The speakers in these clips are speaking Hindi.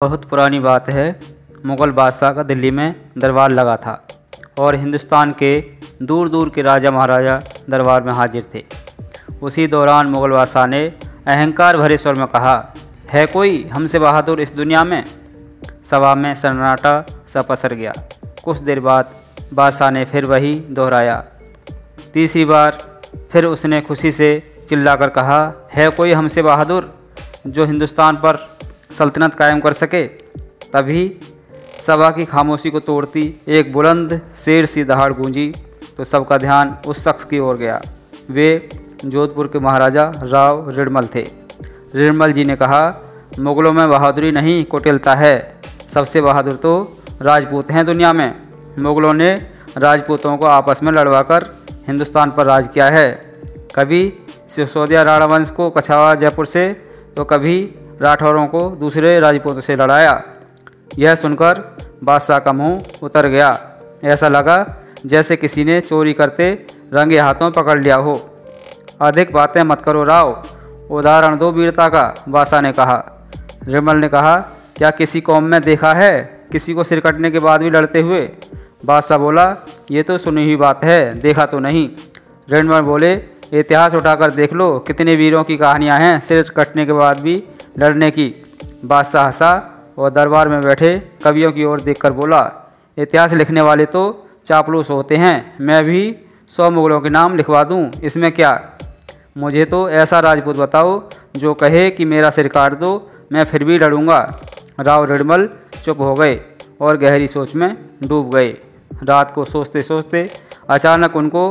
बहुत पुरानी बात है। मुग़ल बादशाह का दिल्ली में दरबार लगा था और हिंदुस्तान के दूर दूर के राजा महाराजा दरबार में हाजिर थे। उसी दौरान मुग़ल बादशाह ने अहंकार भरे स्वर में कहा, है कोई हमसे बहादुर इस दुनिया में। सभा में सन्नाटा सा पसर गया। कुछ देर बाद बादशाह ने फिर वही दोहराया। तीसरी बार फिर उसने खुशी से चिल्लाकर कहा, है कोई हमसे बहादुर जो हिंदुस्तान पर सल्तनत कायम कर सके। तभी सभा की खामोशी को तोड़ती एक बुलंद शेर सी दहाड़ गूंजी तो सबका ध्यान उस शख्स की ओर गया। वे जोधपुर के महाराजा राव रिडमल थे। रिडमल जी ने कहा, मुग़लों में बहादुरी नहीं कुटिलता है। सबसे बहादुर तो राजपूत हैं दुनिया में। मुग़लों ने राजपूतों को आपस में लड़वाकर हिंदुस्तान पर राज किया है। कभी सिसोदिया राणा वंश को कछावा जयपुर से तो कभी राठौरों को दूसरे राजपूतों से लड़ाया। यह सुनकर बादशाह का मुंह उतर गया। ऐसा लगा जैसे किसी ने चोरी करते रंगे हाथों पकड़ लिया हो। अधिक बातें मत करो राव, उदाहरण दो वीरता का, बादशाह ने कहा। रिडमल ने कहा, क्या किसी कौम में देखा है किसी को सिर कटने के बाद भी लड़ते हुए। बादशाह बोला, ये तो सुनी हुई बात है, देखा तो नहीं। रिडमल बोले, इतिहास उठाकर देख लो, कितने वीरों की कहानियाँ हैं सिर कटने के बाद भी लड़ने की। बादशाह हंसा और दरबार में बैठे कवियों की ओर देखकर बोला, इतिहास लिखने वाले तो चापलूस होते हैं। मैं भी 100 मुग़लों के नाम लिखवा दूं, इसमें क्या। मुझे तो ऐसा राजपूत बताओ जो कहे कि मेरा सिर काट दो, मैं फिर भी लड़ूंगा। राव रिडमल चुप हो गए और गहरी सोच में डूब गए। रात को सोचते सोचते अचानक उनको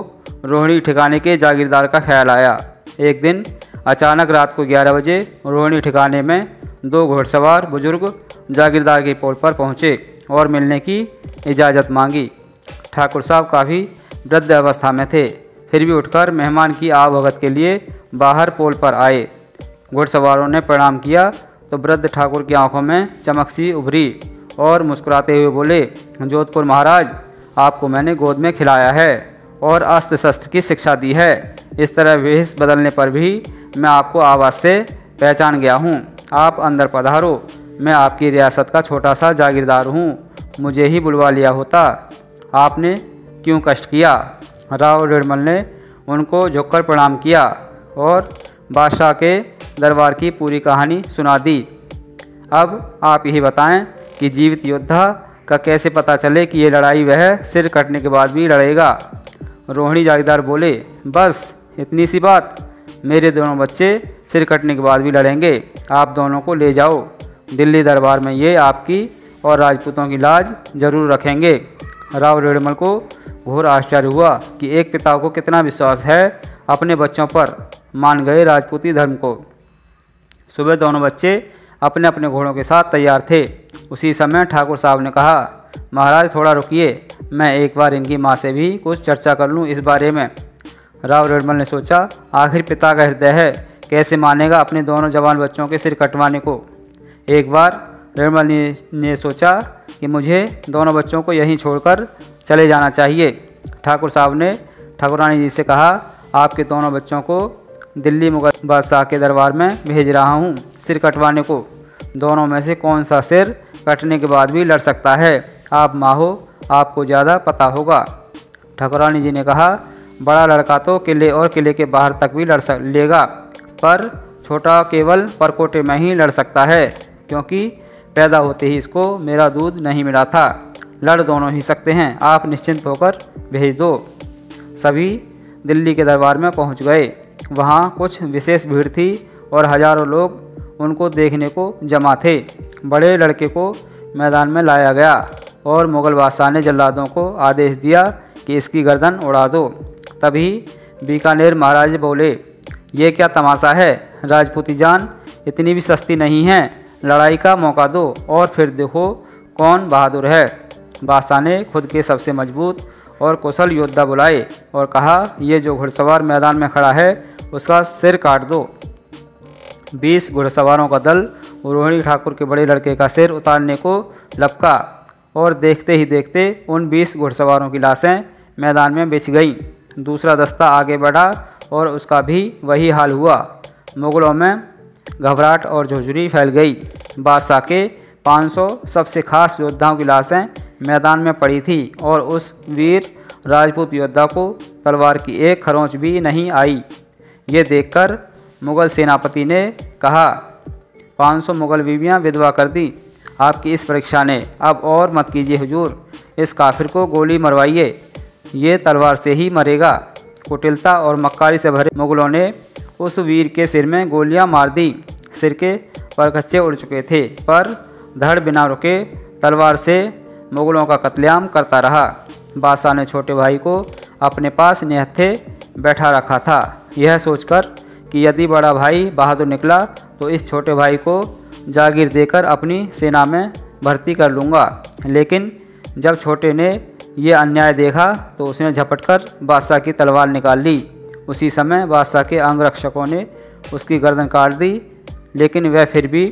रोहिणी ठिकाने के जागीरदार का ख्याल आया। एक दिन अचानक रात को 11 बजे रोहिणी ठिकाने में 2 घुड़सवार बुजुर्ग जागीरदार के पोल पर पहुँचे और मिलने की इजाज़त मांगी। ठाकुर साहब काफ़ी वृद्ध अवस्था में थे, फिर भी उठकर मेहमान की आवभगत के लिए बाहर पोल पर आए। घुड़सवारों ने प्रणाम किया तो वृद्ध ठाकुर की आंखों में चमक सी उभरी और मुस्कुराते हुए बोले, जोधपुर महाराज, आपको मैंने गोद में खिलाया है और अस्त्र शस्त्र की शिक्षा दी है। इस तरह वेश बदलने पर भी मैं आपको आवाज़ से पहचान गया हूँ। आप अंदर पधारो, मैं आपकी रियासत का छोटा सा जागीरदार हूँ। मुझे ही बुलवा लिया होता, आपने क्यों कष्ट किया। राव रिडमल ने उनको झुककर प्रणाम किया और बादशाह के दरबार की पूरी कहानी सुना दी। अब आप यही बताएं कि जीवित योद्धा का कैसे पता चले कि ये लड़ाई वह सिर कटने के बाद भी लड़ेगा। रोहिणी जागीरदार बोले, बस इतनी सी बात। मेरे दोनों बच्चे सिर कटने के बाद भी लड़ेंगे। आप दोनों को ले जाओ दिल्ली दरबार में, ये आपकी और राजपूतों की लाज जरूर रखेंगे। राव रिडमल को घोर आश्चर्य हुआ कि एक पिता को कितना विश्वास है अपने बच्चों पर। मान गए राजपूती धर्म को। सुबह दोनों बच्चे अपने अपने घोड़ों के साथ तैयार थे। उसी समय ठाकुर साहब ने कहा, महाराज थोड़ा रुकिए, मैं एक बार इनकी माँ से भी कुछ चर्चा कर लूँ इस बारे में। राव रिडमल ने सोचा, आखिर पिता का हृदय है, कैसे मानेगा अपने दोनों जवान बच्चों के सिर कटवाने को। एक बार रिडमल ने सोचा कि मुझे दोनों बच्चों को यहीं छोड़कर चले जाना चाहिए। ठाकुर साहब ने ठाकुरानी जी से कहा, आपके दोनों बच्चों को दिल्ली मुग़ल बादशाह के दरबार में भेज रहा हूँ सिर कटवाने को। दोनों में से कौन सा सिर कटने के बाद भी लड़ सकता है। आप माँ हो, आपको ज़्यादा पता होगा। ठाकुरानी जी ने कहा, बड़ा लड़का तो किले और किले के बाहर तक भी लड़ लेगा, पर छोटा केवल परकोटे में ही लड़ सकता है, क्योंकि पैदा होते ही इसको मेरा दूध नहीं मिला था। लड़ दोनों ही सकते हैं, आप निश्चिंत होकर भेज दो। सभी दिल्ली के दरबार में पहुंच गए। वहां कुछ विशेष भीड़ थी और हजारों लोग उनको देखने को जमा थे। बड़े लड़के को मैदान में लाया गया और मुग़ल बादशाह ने जल्लादों को आदेश दिया कि इसकी गर्दन उड़ा दो। तभी बीकानेर महाराज बोले, ये क्या तमाशा है, राजपूती जान इतनी भी सस्ती नहीं है। लड़ाई का मौका दो और फिर देखो कौन बहादुर है। बादशाह ने खुद के सबसे मजबूत और कुशल योद्धा बुलाए और कहा, ये जो घुड़सवार मैदान में खड़ा है उसका सिर काट दो। 20 घुड़सवारों का दल रोहिणी ठाकुर के बड़े लड़के का सिर उतारने को लपका और देखते ही देखते उन 20 घुड़सवारों की लाशें मैदान में बिछ गईं। दूसरा दस्ता आगे बढ़ा और उसका भी वही हाल हुआ। मुग़लों में घबराहट और झुरझुरी फैल गई। बादशाह के 500 सबसे खास योद्धाओं की लाशें मैदान में पड़ी थी और उस वीर राजपूत योद्धा को तलवार की एक खरोंच भी नहीं आई। ये देखकर मुग़ल सेनापति ने कहा, 500 मुग़ल बीवियाँ विधवा कर दी आपकी इस परीक्षा ने। अब और मत कीजिए हुजूर, इस काफिर को गोली मरवाइए, ये तलवार से ही मरेगा। कुटिलता और मक्कारी से भरे मुग़लों ने उस वीर के सिर में गोलियां मार दी। सिर के परखच्चे उड़ चुके थे, पर धड़ बिना रुके तलवार से मुग़लों का कत्लेआम करता रहा। बादशाह ने छोटे भाई को अपने पास निहत्थे बैठा रखा था, यह सोचकर कि यदि बड़ा भाई बहादुर निकला तो इस छोटे भाई को जागीर देकर अपनी सेना में भर्ती कर लूँगा। लेकिन जब छोटे ने यह अन्याय देखा तो उसने झपटकर बादशाह की तलवार निकाल ली। उसी समय बादशाह के अंगरक्षकों ने उसकी गर्दन काट दी, लेकिन वह फिर भी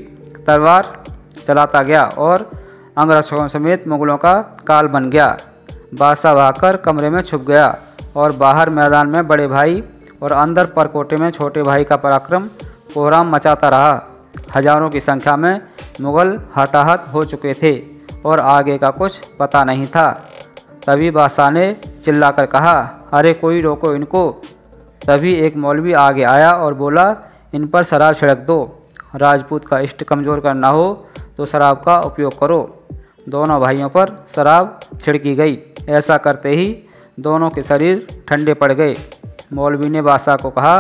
तलवार चलाता गया और अंगरक्षकों समेत मुग़लों का काल बन गया। बादशाह भागकर कमरे में छुप गया और बाहर मैदान में बड़े भाई और अंदर परकोटे में छोटे भाई का पराक्रम कोहराम मचाता रहा। हजारों की संख्या में मुग़ल हताहत हो चुके थे और आगे का कुछ पता नहीं था। तभी बादशाह ने चिल्लाकर कहा, अरे कोई रोको इनको। तभी एक मौलवी आगे आया और बोला, इन पर शराब छिड़क दो। राजपूत का इष्ट कमज़ोर करना हो तो शराब का उपयोग करो। दोनों भाइयों पर शराब छिड़की गई। ऐसा करते ही दोनों के शरीर ठंडे पड़ गए। मौलवी ने बादशाह को कहा,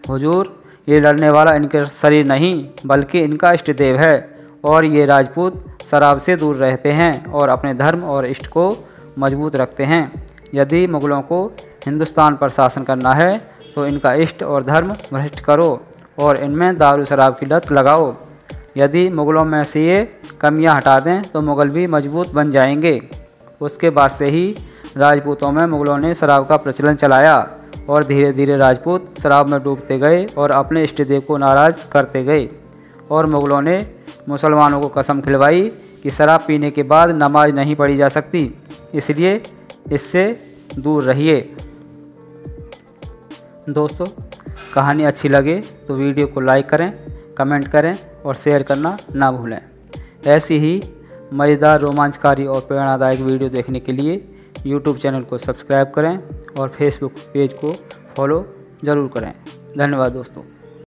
हुजूर, ये लड़ने वाला इनके शरीर नहीं बल्कि इनका इष्ट देव है और ये राजपूत शराब से दूर रहते हैं और अपने धर्म और इष्ट को मजबूत रखते हैं। यदि मुग़लों को हिंदुस्तान पर शासन करना है तो इनका इष्ट और धर्म भ्रष्ट करो और इनमें दारू शराब की लत लगाओ। यदि मुग़लों में से ये कमियां हटा दें तो मुग़ल भी मजबूत बन जाएंगे। उसके बाद से ही राजपूतों में मुग़लों ने शराब का प्रचलन चलाया और धीरे धीरे राजपूत शराब में डूबते गए और अपने इष्ट देव को नाराज़ करते गए। और मुग़लों ने मुसलमानों को कसम खिलवाई कि शराब पीने के बाद नमाज नहीं पढ़ी जा सकती, इसलिए इससे दूर रहिए। दोस्तों, कहानी अच्छी लगे तो वीडियो को लाइक करें, कमेंट करें और शेयर करना ना भूलें। ऐसी ही मज़ेदार, रोमांचकारी और प्रेरणादायक वीडियो देखने के लिए यूट्यूब चैनल को सब्सक्राइब करें और फेसबुक पेज को फॉलो ज़रूर करें। धन्यवाद दोस्तों।